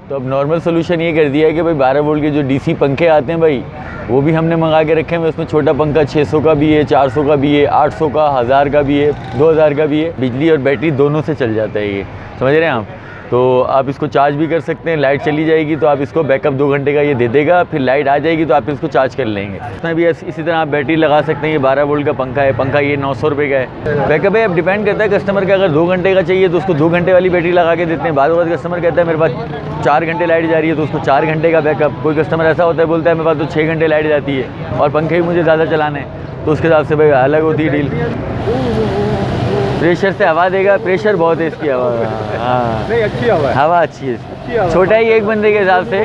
तो अब normal solution ये कर दिया है कि भाई 12 वोल्ट के जो डीसी पंखे आते हैं भाई, वो भी हमने मंगा के रखे हैं। उसमें छोटा पंखा 600 का भी है, 400 का भी है, 800 का, 1000 का भी है, 2000 का भी है। बिजली और बैटरी दोनों से चल जाता है ये, समझ रहे हैं आप। तो आप इसको चार्ज भी कर सकते हैं। लाइट चली जाएगी तो आप इसको बैकअप 2 घंटे का ये दे देगा, फिर लाइट आ जाएगी तो आप इसको चार्ज कर लेंगे। इसमें भी इसी तरह आप बैटरी लगा सकते हैं। ये 12 वोल्ट का पंखा है, पंखा ये 900 रुपये का है। बैकअप है, अब डिपेंड करता है कस्टमर का। अगर 2 घंटे का चाहिए तो उसको 2 घंटे वाली बैटरी लगा के देते हैं। बाद में कस्टमर कहता है मेरे पास 4 घंटे लाइट जा रही है तो उसको 4 घंटे का बैकअप। कोई कस्टमर ऐसा होता है बोलता है मेरे पास तो 6 घंटे लाइट जाती है और पंखे भी मुझे ज़्यादा चलाने हैं, तो उसके हिसाब से भाई अलग होती है डील। प्रेशर से हवा देगा, प्रेशर बहुत है इसकी हवा। हाँ नहीं, अच्छी हवा है, हवा अच्छी है। छोटा ही एक बंदे के हिसाब से,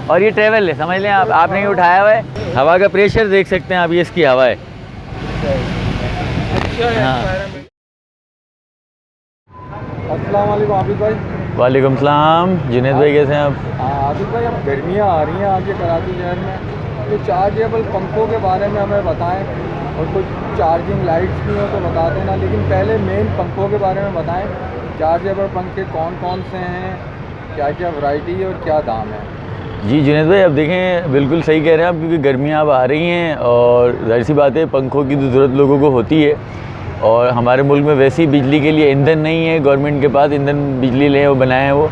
और ये ट्रेवल है, समझ लें आप, आपने ये उठाया हुआ है। हवा का प्रेशर देख सकते हैं आप, ये इसकी हवा है। हाँ। अस्सलाम वालेकुम आबिद भाई। वालेकुम सलाम। जुनेद भाई कैसे हैं आप? आबिद भाई, अब गर्मियाँ आ रही हैं आगे कराची शहर में, तो चार्जेबल पंखों के बारे में हमें बताएं, और कुछ चार्जिंग लाइट्स भी हो तो बता देना, लेकिन पहले मेन पंखों के बारे में बताएं। चार्जेबल पंखे कौन कौन से हैं, क्या क्या वैरायटी है और क्या दाम है? जी जुनेद भाई, अब देखें बिल्कुल सही कह रहे हैं आप, क्योंकि गर्मियाँ अब आ रही हैं और जाहिर सी बात है पंखों की तो ज़रूरत लोगों को होती है। और हमारे मुल्क में वैसे ही बिजली के लिए ईंधन नहीं है, गवर्नमेंट के पास ईंधन बिजली ले वो बनाए हैं वो,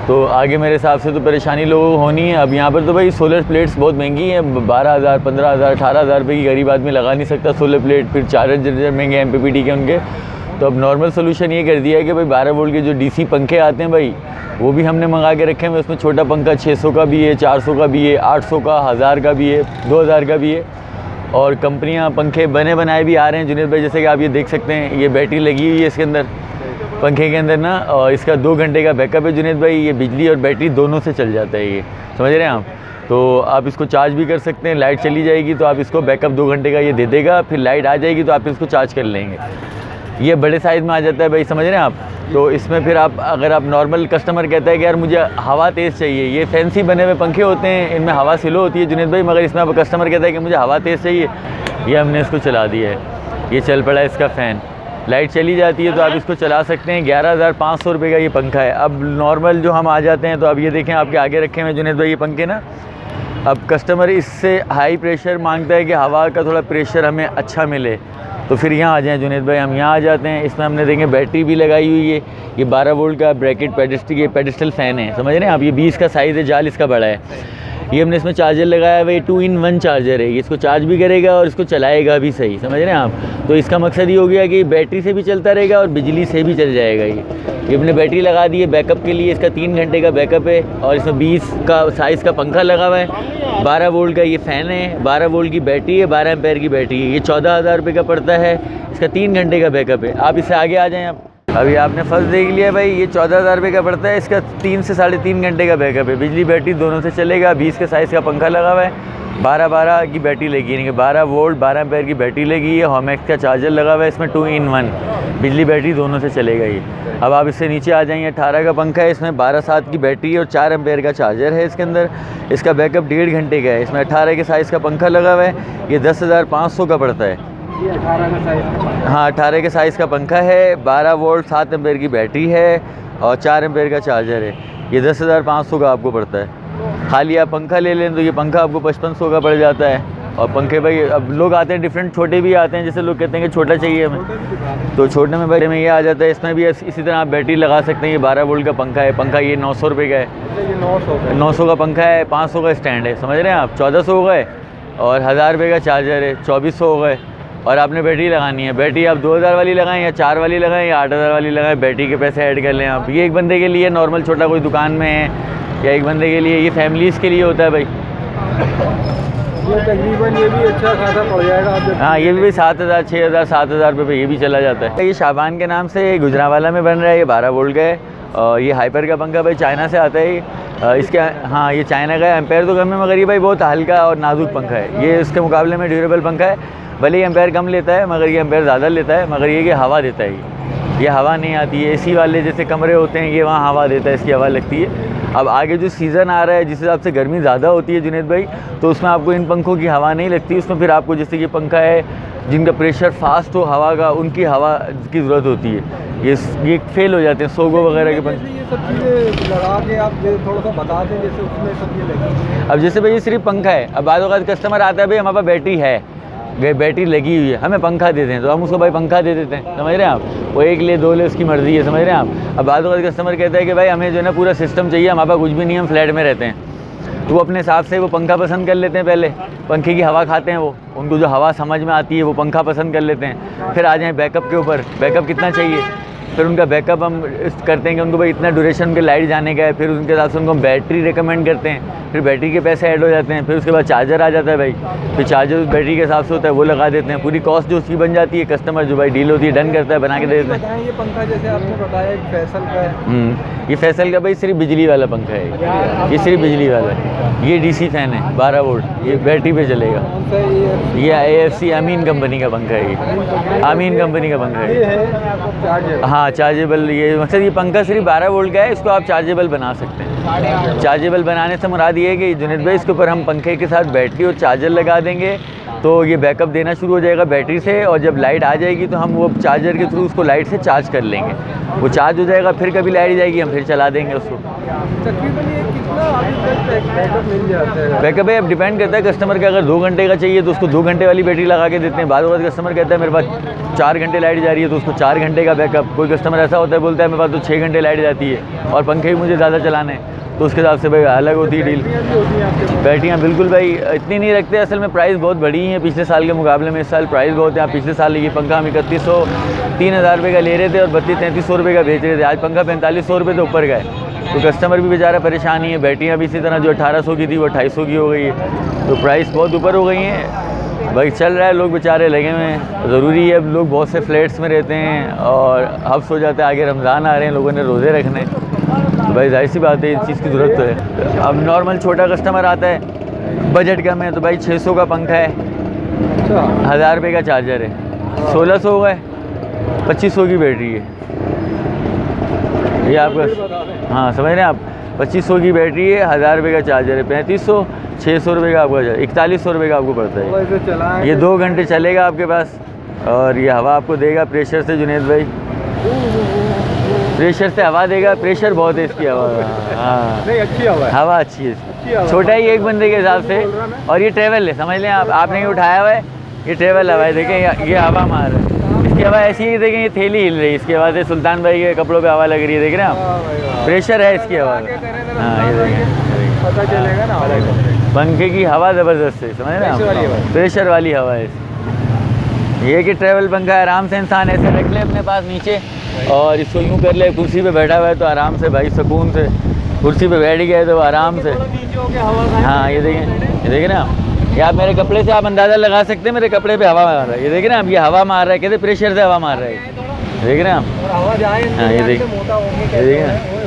तो आगे मेरे हिसाब से तो परेशानी लोगों को होनी है। अब यहाँ पर तो भाई सोलर प्लेट्स बहुत महंगी हैं, 12,000, 15,000, 18,000 रुपये की गरीब आदमी लगा नहीं सकता सोलर प्लेट। फिर चार्जर महंगे MPPT के उनके। तो अब नॉर्मल सोल्यूशन ये कर दिया है कि भाई 12 वोल्ट के जो डीसी पंखे आते हैं भाई, वो भी हमने मंगा के रखे हैं। उसमें छोटा पंखा 600 का भी है, 400 का भी है, 800 का, 1000 का भी है, 2000 का भी है। और कंपनियां पंखे बने बनाए भी आ रहे हैं जुनेद भाई, जैसे कि आप ये देख सकते हैं, ये बैटरी लगी हुई है इसके अंदर, पंखे के अंदर ना, और इसका 2 घंटे का बैकअप है जुनेद भाई। ये बिजली और बैटरी दोनों से चल जाता है ये, समझ रहे हैं आप। तो आप इसको चार्ज भी कर सकते हैं। लाइट चली जाएगी तो आप इसको बैकअप 2 घंटे का ये दे देगा, फिर लाइट आ जाएगी तो आप इसको चार्ज कर लेंगे। ये बड़े साइज़ में आ जाता है भाई, समझ रहे हैं आप। तो इसमें फिर आप, अगर आप नॉर्मल कस्टमर कहता है कि यार मुझे हवा तेज़ चाहिए, ये फैंसी बने हुए पंखे होते हैं, इनमें हवा स्लो होती है जुनेद भाई, मगर इसमें अब कस्टमर कहता है कि मुझे हवा तेज़ चाहिए, ये हमने इसको चला दिया है। ये चल पड़ा है इसका फ़ैन, लाइट चली जाती है तो आप इसको चला सकते हैं। 11,500 रुपये का ये पंखा है। अब नॉर्मल जो हम आ जाते हैं, तो अब ये देखें आपके आगे रखे हुए जुनेद भाई ये पंखे ना, अब कस्टमर इससे हाई प्रेशर मांगता है कि हवा का थोड़ा प्रेशर हमें अच्छा मिले, तो फिर यहाँ आ जाएँ जुनेद भाई, हम यहाँ आ जाते हैं। इसमें हमने देखें बैटरी भी लगाई हुई है। ये 12 वोल्ट का ब्रैकेट पेडिस्टल फ़ैन है, समझ रहे हैं आप। ये 20 का साइज़ है, जाल इसका बड़ा है। ये हमने इसमें चार्जर लगाया है, 2-in-1 चार्जर है। ये इसको चार्ज भी करेगा और इसको चलाएगा भी सही, समझ रहे हैं आप। तो इसका मकसद ये हो गया कि बैटरी से भी चलता रहेगा और बिजली से भी चल जाएगा। ये हमने बैटरी लगा दी है बैकअप के लिए, इसका 3 घंटे का बैकअप है। और इसमें 20 का साइज़ का पंखा लगा हुआ है, 12 वोल्ट का ये फ़ैन है, 12 वोल्ट की बैटरी है, 12 एम्पेयर की बैटरी है। ये 14,000 रुपये का पड़ता है। इसका 3 घंटे का बैकअप है। आप इससे आगे आ जाएँ आप। अभी आपने फर्स्ट देख लिया भाई, ये 14,000 रुपये का पड़ता है। इसका 3 से 3.5 घंटे का बैकअप है। बिजली बैटरी दोनों से चलेगा। 20 के साइज़ का पंखा लगा हुआ है, 12 की बैटरी लगी है, यानी कि 12 वोल्ट 12 एम्पेयर की बैटरी लगी है। होमैक्स का चार्जर लगा हुआ है इसमें, 2-in-1 बिजली बैटरी दोनों से चलेगा ये। अब आप इससे नीचे आ जाएंगे, 18 का पंखा है, इसमें 12/7 की बैटरी है और 4 एम्पेयर का चार्जर है इसके अंदर। इसका बैकअप 1.5 घंटे का है। इसमें 18 के साइज़ का पंखा लगा हुआ है। ये 10,500 का पड़ता है। ये 18 का साइज़? हाँ, 18 के साइज़ का पंखा है, 12 वोल्ट 7 एम्पेयर की बैटरी है और 4 एम्पेयर का चार्जर है। ये 10,500 का आपको पड़ता है। खाली आप पंखा ले लें तो ये पंखा आपको 5500 का पड़ जाता है। और पंखे भाई अब लोग आते हैं डिफरेंट, छोटे भी आते हैं, जैसे लोग कहते हैं कि छोटा चाहिए हमें, तो छोटे में भाई में ये आ जाता है। इसमें भी इसी तरह आप बैटरी लगा सकते हैं। ये 12 वोल्ट का पंखा है। पंखा ये 900 रुपये का है। ये 900 का पंखा है, 500 का स्टैंड है, समझ रहे हैं आप। 1400 हो गए और 1000 रुपये का चार्जर है, 2400 हो गए। और आपने बैटरी लगानी है, बैटरी आप 2000 वाली लगाएं या 4 वाली लगाएं या 8000 वाली लगाएं, बैटरी के पैसे ऐड कर लें आप। ये एक बंदे के लिए नॉर्मल छोटा कोई दुकान में है, या एक बंदे के लिए, ये फैमिलीज़ के लिए होता है भाई। ये तकरीबन ये भी अच्छा खासा पड़ जाएगा आप। हाँ, ये भी 7,000 6,000 7,000 रुपये पे ये भी चला जाता है। ये शाबान के नाम से गुजरांवाला में बन रहा है। ये 12 वोल्ट का है और ये हाइपर का पंखा भाई चाइना से आता है। इसके हाँ, ये चाइना का है। एम्पेयर तो कम है मगर ये भाई बहुत हल्का और नाजुक पंखा है। ये इसके मुकाबले में ड्यूरेबल पंखा है। भले ही एम्पेयर कम लेता है मगर ये एम्पेयर ज़्यादा लेता है, मगर ये कि हवा देता है। ये हवा नहीं आती है। एसी वाले जैसे कमरे होते हैं, ये वहाँ हवा देता है, इसकी हवा लगती है। अब आगे जो सीज़न आ रहा है, जिस हिसाब से गर्मी ज़्यादा होती है जुनेद भाई, तो उसमें आपको इन पंखों की हवा नहीं लगती। उसमें फिर आपको जैसे ये पंखा है जिनका प्रेशर फास्ट हो हवा का, उनकी हवा की ज़रूरत होती है। ये फेल हो जाते हैं सोगो वगैरह के पंखे। ये सब चीज़ें लगा के आप थोड़ा सा बता दें, जैसे उसमें सब ये लगी। अब जैसे भाई ये सिर्फ पंखा है, अब बाद वक्त कस्टमर आता है भाई हमारे पास बैटरी है, बैटरी लगी हुई है, हमें पंखा दे दें, तो हम उसको भाई पंखा दे देते हैं, समझ रहे हैं आप। वो एक ले दो ले उसकी मर्ज़ी है, समझ रहे हैं आप। अब बाद वक्त कस्टमर कहता है कि भाई हमें जो है ना पूरा सिस्टम चाहिए, हमारे पास कुछ भी नहीं, हम फ्लैट में रहते हैं, तो वो अपने हिसाब से वो पंखा पसंद कर लेते हैं। पहले पंखे की हवा खाते हैं, वो उनको जो हवा समझ में आती है वो पंखा पसंद कर लेते हैं। फिर आ जाएँ बैकअप के ऊपर, बैकअप कितना चाहिए, फिर उनका बैकअप हम करते हैं कि उनको भाई इतना ड्यूरेशन के लाइट जाने का है, फिर उनके हिसाब से उनको हम बैटरी रिकमेंड करते हैं, फिर बैटरी के पैसे ऐड हो जाते हैं। फिर उसके बाद चार्जर आ जाता है भाई, फिर चार्जर उस बैटरी के हिसाब से होता है, वो लगा देते हैं। पूरी कॉस्ट जो उसकी बन जाती है, कस्टमर जो भाई डील होती है डन करता है, बना के दे देते हैं। ये पंखा जैसे आपने बताया एक फैसल का है, ये फैसल का भाई सिर्फ बिजली वाला पंखा है, ये सिर्फ बिजली वाला है। ये डीसी फैन है 12 वोल्ट, ये बैटरी पे चलेगा। ये AFC अमीन कंपनी का पंखा है, ये अमीन कंपनी का पंखा है। हाँ चार्जेबल, ये मकसद ये पंखा सिर्फ 12 वोल्ट का है, इसको आप चार्जेबल बना सकते हैं। चार्जेबल बनाने से मुराद ये है कि जुनैद भाई इसके ऊपर हम पंखे के साथ बैटरी और चार्जर लगा देंगे तो ये बैकअप देना शुरू हो जाएगा बैटरी से, और जब लाइट आ जाएगी तो हम वो चार्जर के थ्रू उसको लाइट से चार्ज कर लेंगे। वो चार्ज हो जाएगा, फिर कभी लाइट जाएगी हम फिर चला देंगे उसको। तकरीबन ये कितना बैकअप मिल जाता है? बैकअप है अब डिपेंड करता है कस्टमर का, अगर 2 घंटे का चाहिए तो उसको 2 घंटे वाली बैटरी लगा के देते हैं। बाद में कस्टमर कहता है मेरे पास 4 घंटे लाइट जा रही है तो उसको 4 घंटे का बैकअप। कोई कस्टमर ऐसा होता है बोलता है मेरे पास तो 6 घंटे लाइट जाती है और पंखे भी मुझे ज़्यादा चलाने हैं, तो उसके हिसाब से भाई अलग होती है डील। बैटरियाँ बिल्कुल भाई इतनी नहीं रखते, असल में प्राइस बहुत बढ़ी है पिछले साल के मुकाबले में। इस साल प्राइस बहुत है। आप पिछले साल ये पंखा हम 3100 3000 रुपये का ले रहे थे और 3200-3300 रुपये का बेच रहे थे, आज पंखा 4500 रुपये तो ऊपर का है। तो कस्टमर भी बेचारा परेशान ही है। बैटरियाँ भी इसी तरह जो 1800 की थी वो 250 की हो गई है, तो प्राइस बहुत ऊपर हो गई हैं भाई। चल रहा है, लोग बेचारे लगे हुए हैं। ज़रूरी है, अब लोग बहुत से फ्लैट्स में रहते हैं और हफ्स हो जाता है, आगे रमज़ान आ रहे हैं, लोगों ने रोज़े रखने, भाई जाहिर सी बात है इस चीज़ की ज़रूरत तो है। अब नॉर्मल छोटा कस्टमर आता है बजट कम है तो भाई 600 का पंखा है, 1000 रुपये का चार्जर है, 1600 का है, 2500 की बैटरी है। ये आपका हाँ समझ रहे हैं आप, 2500 की बैटरी है, 1000 रुपये का चार्जर है, 3500 600 रुपये का आपका 4100 रुपये का आपको पड़ता है। ये 2 घंटे चलेगा आपके पास और ये हवा आपको देगा प्रेशर से। जुनैद भाई प्रेशर से हवा देगा, प्रेशर बहुत है इसकी हवा। हाँ नहीं अच्छी हवा है, हवा अच्छी है, छोटा ही एक बंदे के हिसाब से। और ये ट्रेवल है, समझ लें आप, आपने ये उठाया हुआ है, ये ट्रेवल हवा है। देखें ये हवा मार रहा है, इसकी हवा ऐसी ही, देखें ये थैली हिल रही है, इसकी हवा से सुल्तान भाई के कपड़ों पे हवा लग रही है, देख रहे हैं आप, प्रेशर है इसकी हवा में। हाँ ये देखें, पता चलेगा ना पंखे की हवा ज़बरदस्त है, समझ रहे हैं आप, प्रेशर वाली हवा है। ये कि ट्रेवल पंखा है, आराम से इंसान ऐसे रख ले अपने पास नीचे और इसको यूँ कर ले, कुर्सी पे बैठा हुआ है तो आराम से भाई सुकून से कुर्सी पे बैठ गया है तो आराम से। हाँ ये देखें ना, ये आप मेरे कपड़े से आप अंदाज़ा लगा सकते हैं मेरे कपड़े पे हवा मार रहा है। ये देखें ना आप, ये हवा मार रहा है, कहते प्रेशर से हवा मार रहा है, देख रहे हैं आप। हाँ ये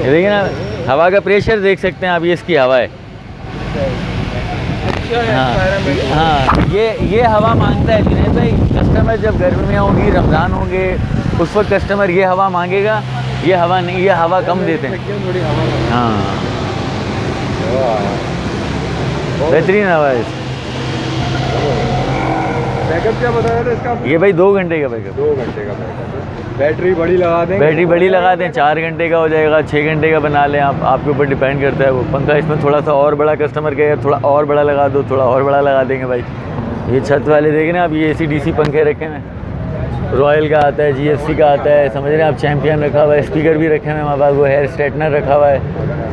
देखिए ना, हवा का प्रेशर देख सकते हैं आप, ये इसकी हवा है। हाँ ये हवा मांगता है जुनैद भाई। कस्टमर जब गर्मियाँ होंगी, रमज़ान होंगे, उस वक्त कस्टमर ये हवा मांगेगा, ये हवा नहीं, ये हवा कम देते हैं। हाँ बेहतरीन हवा है। बैकअप क्या बताया था इसका? ये भाई 2 घंटे का बैकअप। 2 घंटे का बैकअप। बैटरी बड़ी लगा दें, बैटरी बड़ी लगा दें, 4 घंटे का हो जाएगा, 6 घंटे का बना लें आप, आपके ऊपर डिपेंड करता है वो पंखा। इसमें थोड़ा सा और बड़ा कस्टमर कहेगा थोड़ा और बड़ा लगा दो, थोड़ा और बड़ा लगा देंगे भाई। ये छत वाले देखें ना आप, ये AC/DC पंखे रखे हैं, रॉयल का आता है, GFC का आता है, समझ रहे हैं आप, चैम्पियन रखा हुआ है, स्पीकर भी रखे हुए हैं हमारे पास, वो हेयर स्ट्रेटनर रखा हुआ है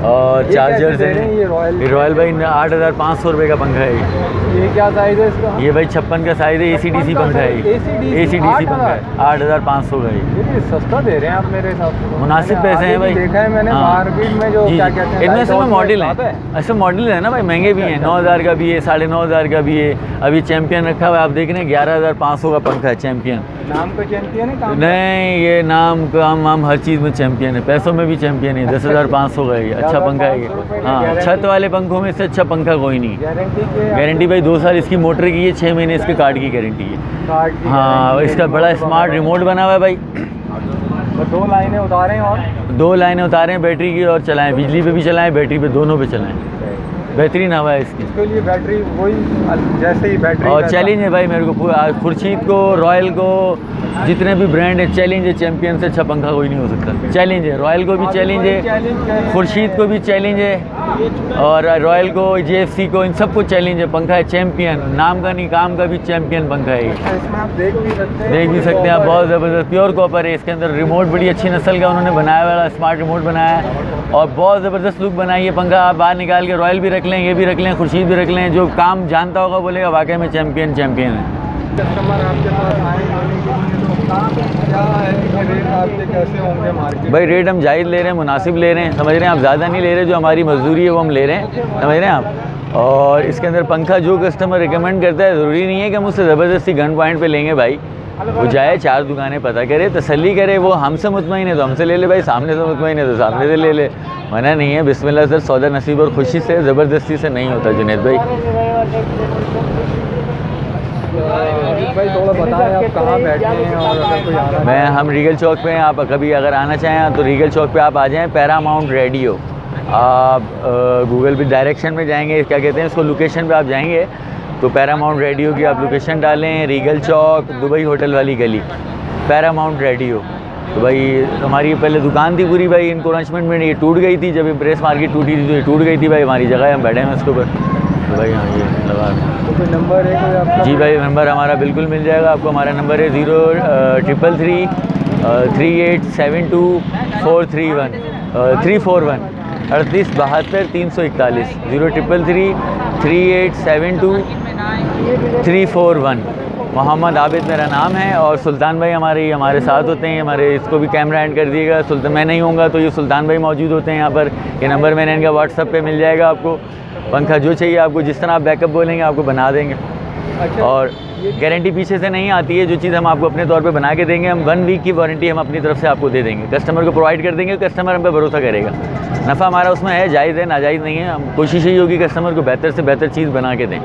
और चार्जर्स हैं। ये रॉयल भाई 8500 रुपये का पंखा है। ये क्या साइज़ है इसका? ये भाई 56 का साइज़ है, AC/DC पंखा है, AC/DC पंखा है, 8500 का है। ये सस्ता दे रहे हैं आप मेरे हिसाब से। मुनासिब पैसे हैं भाई, देखा है मैंने मार्केट में जो क्या कहते हैं, इनमें से मॉडल है, ऐसे मॉडल है ना भाई, महंगे भी हैं, 9000 का भी है, 9500 का भी है। अभी चैम्पियन रखा हुआ है, आप देख रहे हैं 11500 का पंखा है चैम्पियन। नाम का चैम्पियन है? नहीं, ये नाम काम हर चीज़ में चैम्पियन है, पैसों में भी चैम्पियन है। 10,500 का है, अच्छा पंखा है ये। हाँ छत वाले पंखों में से अच्छा पंखा कोई नहीं। गारंटी भाई 2 साल इसकी मोटर की है, 6 महीने इसके कार्ड की गारंटी है। हाँ इसका बड़ा स्मार्ट रिमोट बना हुआ है भाई। 2 लाइनें उतारें और 2 लाइनें उतारें बैटरी की और चलाएं, बिजली पे भी चलाएं, बैटरी पे, दोनों पे चलाएं। बेहतरीन हवा है इसकी। इसके लिए बैटरी वही जैसे ही बैटरी और चैलेंज है भाई मेरे को, खुर्शीद को, रॉयल को, जितने भी ब्रांड है चैलेंज है, चैम्पियन से अच्छा पंखा कोई नहीं हो सकता। चैलेंज है, रॉयल को भी चैलेंज है, खुर्शीद को भी चैलेंज है, और रॉयल को, JFC को, इन सबको चैलेंज है। पंखा है चैम्पियन, नाम का नहीं काम का भी चैम्पियन पंखा है। इसमें आप देख भी सकते हैं आप, बहुत ज़बरदस्त प्योर कॉपर है। इसके अंदर रिमोट बड़ी अच्छी नस्ल का उन्होंने बनाया वाला स्मार्ट रिमोट बनाया है, और बहुत ज़बरदस्त लुक बनाई है पंखा। आप बाहर निकाल के रॉयल भी रख लें, ये भी रख लें, खुर्शीद भी रख लें, जो काम जानता होगा बोलेगा वाकई में चैम्पियन है। कस्टमर आपके पास आएंगे तो क्या है कि रेट आपके कैसे होंगे मार्केट? भाई रेट हम जायज़ ले रहे हैं, मुनासिब ले रहे हैं, समझ रहे हैं आप, ज़्यादा नहीं ले रहे, जो हमारी मजदूरी है वो हम ले रहे हैं, समझ रहे हैं आप। और इसके अंदर पंखा जो कस्टमर रिकमेंड करता है, ज़रूरी नहीं है कि हम उससे ज़बरदस्ती गन पॉइंट पे लेंगे भाई। वो जाए 4 दुकानें पता करे, तसल्ली करे, वो हमसे मुतमईन है तो हमसे ले ले भाई, सामने से मुतमईन है तो सामने से ले ले, मना नहीं है। बिस्मिल्लाह सर, सौदा नसीब और खुशी से, ज़बरदस्ती से नहीं होता जुनैद भाई। भाई थोड़ा बताएं आप कहाँ बैठे हैं और अगर कोई आना हम रीगल चौक पे हैं। आप कभी अगर आना चाहें तो रीगल चौक पे आप आ जाएं, पैरामाउंट रेडियो। आप गूगल पे डायरेक्शन में जाएंगे, क्या कहते हैं इसको, लोकेशन पे आप जाएंगे तो पैरामाउंट रेडियो की आप लोकेशन डालें, रीगल चौक, दुबई होटल वाली गली, पैरामाउंट रेडियो। तो भाई हमारी पहले दुकान थी पूरी भाई, इनक्रोचमेंट में ये टूट गई थी, जब इम्प्रेस मार्केट टूटी थी तो ये टूट गई थी भाई, हमारी जगह है, हम बैठे हैं इसके ऊपर। तो भाई हाँ, ये लगा। तो कोई नंबर है कोई आपका? जी भाई, नंबर हमारा बिल्कुल मिल जाएगा आपको। हमारा नंबर है 0333 3872 431 341 3872 341 0333 3872 341। मोहम्मद आबिद मेरा नाम है, और सुल्तान भाई हमारे साथ होते हैं। हमारे इसको भी कैमरा एंड कर दिएगा, सुल्तान मैं नहीं होऊंगा तो ये सुल्तान भाई मौजूद होते हैं यहाँ पर। ये नंबर मैंने इनका व्हाट्सअप पे मिल जाएगा आपको। पंखा जो चाहिए आपको, जिस तरह आप बैकअप बोलेंगे आपको बना देंगे। अच्छा, और गारंटी पीछे से नहीं आती है, जो चीज़ हम आपको अपने तौर पे बना के देंगे, हम 1 वीक की वारंटी हम अपनी तरफ से आपको दे देंगे, कस्टमर को प्रोवाइड कर देंगे, कस्टमर हम पे भरोसा करेगा। नफ़ा हमारा उसमें है, जायज़ है, नाजायज़ नहीं है। हम कोशिश यही होगी कस्टमर को बेहतर से बेहतर चीज़ बना के दें।